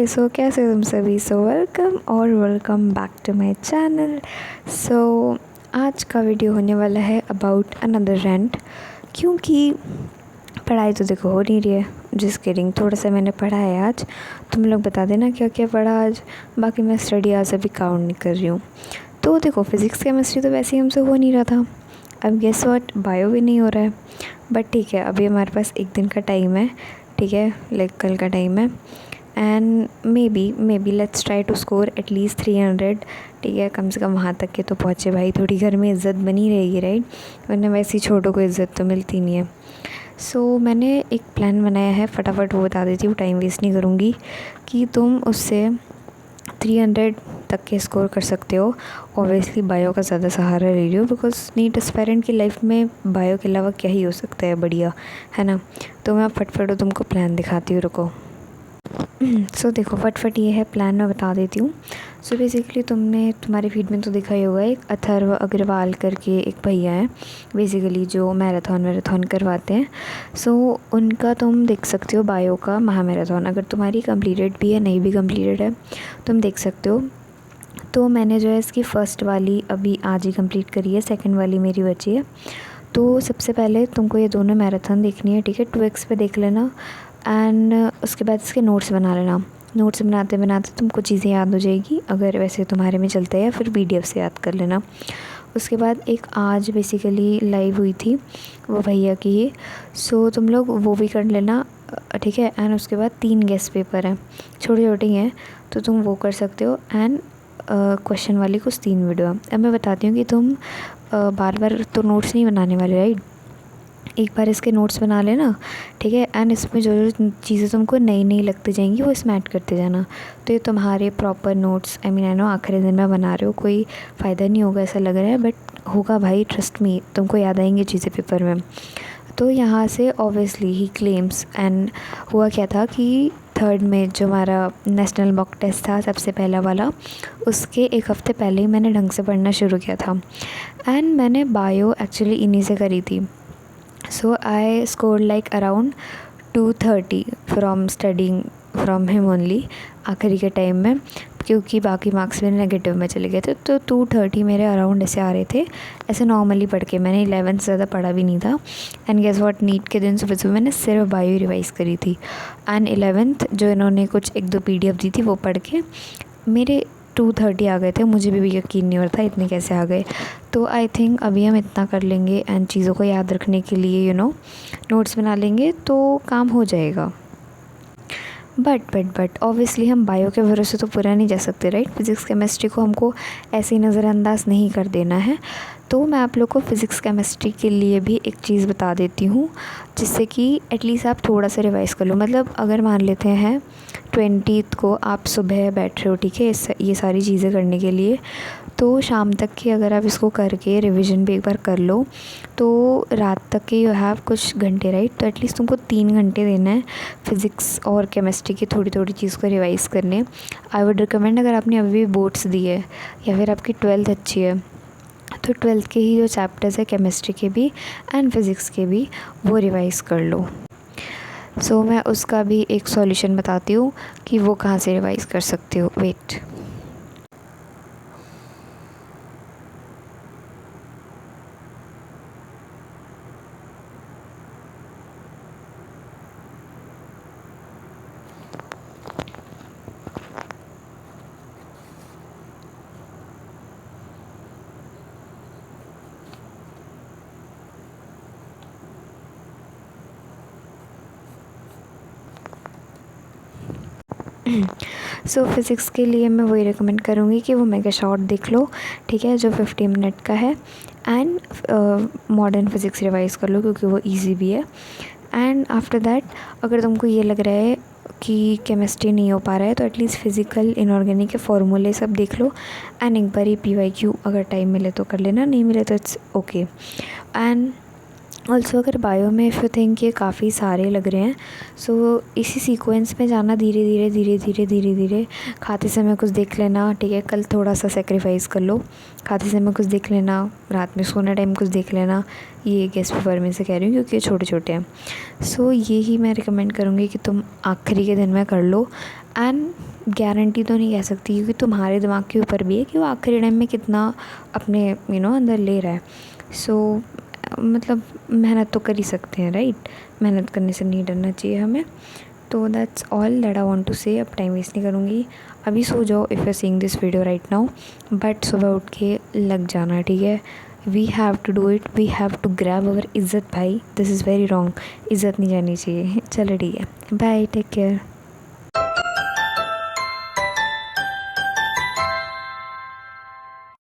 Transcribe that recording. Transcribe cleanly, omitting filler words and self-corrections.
सो कैसे हो तुम सभी। Welcome back to my channel. आज का वीडियो होने वाला है अबाउट अनदर रेंट, क्योंकि पढ़ाई तो देखो हो नहीं रही है। जिस किडिंग, थोड़ा सा मैंने पढ़ा है आज। तुम लोग बता देना क्या क्या पढ़ा आज। बाकी मैं स्टडी आज अभी काउंट नहीं कर रही हूँ। तो देखो, फिज़िक्स केमिस्ट्री तो वैसे ही हमसे हो नहीं रहा था। अब गेस व्हाट, बायो भी नहीं हो रहा है। बट ठीक है, अभी हमारे पास एक दिन का टाइम है। ठीक है, लाइक कल का टाइम है। And maybe let's try to score at least 300। ठीक है, कम से कम वहाँ तक के तो पहुँचे भाई। थोड़ी घर में इज़्ज़त बनी रहेगी, राइट। वरना वैसे ही छोटों को इज़्ज़त तो मिलती नहीं है। मैंने एक प्लान बनाया है, फटाफट वो बता देती हूँ, टाइम वेस्ट नहीं करूँगी। कि तुम उससे 300 तक के स्कोर कर सकते हो। ऑब्वियसली बायो का ज़्यादा सहारा ले रही हो, बिकॉज नीट एस्पायरेंट की लाइफ में बायो के अलावा क्या ही हो सकता है बढ़िया, है ना। तो मैं फटफट तुमको प्लान दिखाती हूँ, रुको। देखो, फटफट ये है प्लान, मैं बता देती हूँ। बेसिकली तुम्हारे फीड में तो देखा ही होगा, एक अथर्व अग्रवाल करके एक भैया है बेसिकली, जो मैराथन करवाते हैं। उनका तुम देख सकते हो बायो का महा मैराथन। अगर तुम्हारी कंप्लीटेड भी है, नहीं भी कंप्लीटेड है, तुम देख सकते हो। तो मैंने जो है इसकी फ़र्स्ट वाली अभी आज ही कंप्लीट करी है, सेकंड वाली मेरी बची है। तो सबसे पहले तुमको ये दोनों मैराथन देखनी है, ठीक है। 2x पे देख लेना। एंड उसके बाद इसके नोट्स बना लेना। नोट्स बनाते बनाते तुमको चीज़ें याद हो जाएगी, अगर वैसे तुम्हारे में चलता है, या फिर PDF से याद कर लेना। उसके बाद एक आज बेसिकली लाइव हुई थी वो भैया की ही, तुम लोग वो भी कर लेना, ठीक है। एंड उसके बाद 3 गेस्ट पेपर हैं, छोटे छोटे ही हैं, तो तुम वो कर सकते हो। एंड क्वेश्चन वाली कुछ 3 वीडियो। अब मैं बताती हूँ कि तुम बार बार तो नोट्स नहीं बनाने वाले, राइट। एक बार इसके नोट्स बना लेना, ठीक है। एंड इसमें जो जो चीज़ें तुमको नई नई लगती जाएंगी वो इसमें ऐड करते जाना। तो ये तुम्हारे प्रॉपर नोट्स, आई नो आखिरी दिन में बना रहे हो, कोई फ़ायदा नहीं होगा ऐसा लग रहा है, बट होगा भाई, ट्रस्ट मी, तुमको याद आएंगी चीज़ें पेपर में। तो यहाँ से ऑब्वियसली ही क्लेम्स। एंड हुआ क्या था कि 3rd में जो हमारा नेशनल मॉक टेस्ट था, सबसे पहला वाला, उसके एक हफ़्ते पहले ही मैंने ढंग से पढ़ना शुरू किया था। एंड मैंने बायो एक्चुअली इन्हीं से करी थी। I scored like around 230 from studying from him only, आखिरी के टाइम में, क्योंकि बाकी मार्क्स मेरे नेगेटिव में चले गए थे। तो 230 मेरे अराउंड ऐसे आ रहे थे, ऐसे नॉर्मली पढ़ के। मैंने 11th से ज़्यादा पढ़ा भी नहीं था। एंड गेस व्हाट, नीट के दिन सुबह मैंने सिर्फ बायो रिवाइज़ करी थी। एंड 11th जो इन्होंने कुछ 1-2 PDF दी थी, वो पढ़ के मेरे 230 आ गए थे। मुझे भी यकीन नहीं हो रहा था इतने कैसे आ गए। तो आई थिंक अभी हम इतना कर लेंगे, एंड चीज़ों को याद रखने के लिए नोट्स बना लेंगे तो काम हो जाएगा। बट ऑब्वियसली हम बायो के भरोसे तो पूरा नहीं जा सकते, राइट। फिज़िक्स केमिस्ट्री को हमको ऐसे ही नज़रअंदाज नहीं कर देना है। तो मैं आप लोग को फ़िज़िक्स केमिस्ट्री के लिए भी एक चीज़ बता देती हूँ, जिससे कि एटलीस्ट आप थोड़ा सा रिवाइज़ कर लो। मतलब अगर मान लेते हैं 20th को आप सुबह बैठ रहे हो, ठीक है, ये सारी चीज़ें करने के लिए, तो शाम तक की अगर आप इसको करके रिवीजन भी एक बार कर लो, तो रात तक के यू हैव कुछ घंटे, राइट। तो एटलीस्ट तुमको 3 घंटे देना है फ़िज़िक्स और केमिस्ट्री की थोड़ी थोड़ी चीज़ को रिवाइज़ करने। आई वुड रिकमेंड, अगर आपने अभी भी बोर्ड्स दिए या फिर आपकी 12th अच्छी है, तो 12th के ही जो चैप्टर्स है केमिस्ट्री के भी एंड फिज़िक्स के भी, वो रिवाइज़ कर लो। मैं उसका भी एक सॉल्यूशन बताती हूँ कि वो कहाँ से रिवाइज़ कर सकते हो। वेट, फ़िज़िक्स के लिए मैं वही रिकमेंड करूँगी कि वो मेगा शॉर्ट देख लो, ठीक है, जो 50 मिनट का है। एंड मॉडर्न फिज़िक्स रिवाइज़ कर लो, क्योंकि वो इजी भी है। एंड आफ्टर दैट, अगर तुमको ये लग रहा है कि केमिस्ट्री नहीं हो पा रहा है, तो एटलीस्ट फिज़िकल इनऑर्गेनिक के फॉर्मूले सब देख लो। एंड एक बार ही PYQ अगर टाइम मिले तो कर लेना, नहीं मिले तो इट्स ओके। एंड ऑल्सो अगर बायो में इफ़ यू थिंक ये काफ़ी सारे लग रहे हैं, इसी सीक्वेंस में जाना, धीरे धीरे धीरे धीरे धीरे धीरे। खाते समय कुछ देख लेना, ठीक है, कल थोड़ा सा सेक्रीफाइस कर लो, खाते समय कुछ देख लेना, रात में सोने टाइम कुछ देख लेना। ये गेस्ट पेपर में से कह रही हूँ, क्योंकि ये छोटे छोटे हैं। ये ही मैं रिकमेंड करूँगी कि तुम आखिरी के दिन में कर लो। एंड गारंटी तो नहीं कह सकती क्योंकि तुम्हारे दिमाग के ऊपर भी है कि वो आखिरी टाइम में कितना अपने अंदर ले रहा है। सो मतलब मेहनत तो कर ही सकते हैं, राइट? मेहनत करने से नहीं डरना चाहिए हमें। तो that's all that I want to say. अब टाइम वेस्ट नहीं करूँगी, अभी सो जाओ if you seeing this video right now, but सुबह उठ के लग जाना, ठीक है? We have to do it, we have to grab our इज़्ज़त भाई, दिस इज़ वेरी रॉन्ग, इज़्ज़त नहीं जानी चाहिए। चलो ठीक है, बाय, टेक केयर।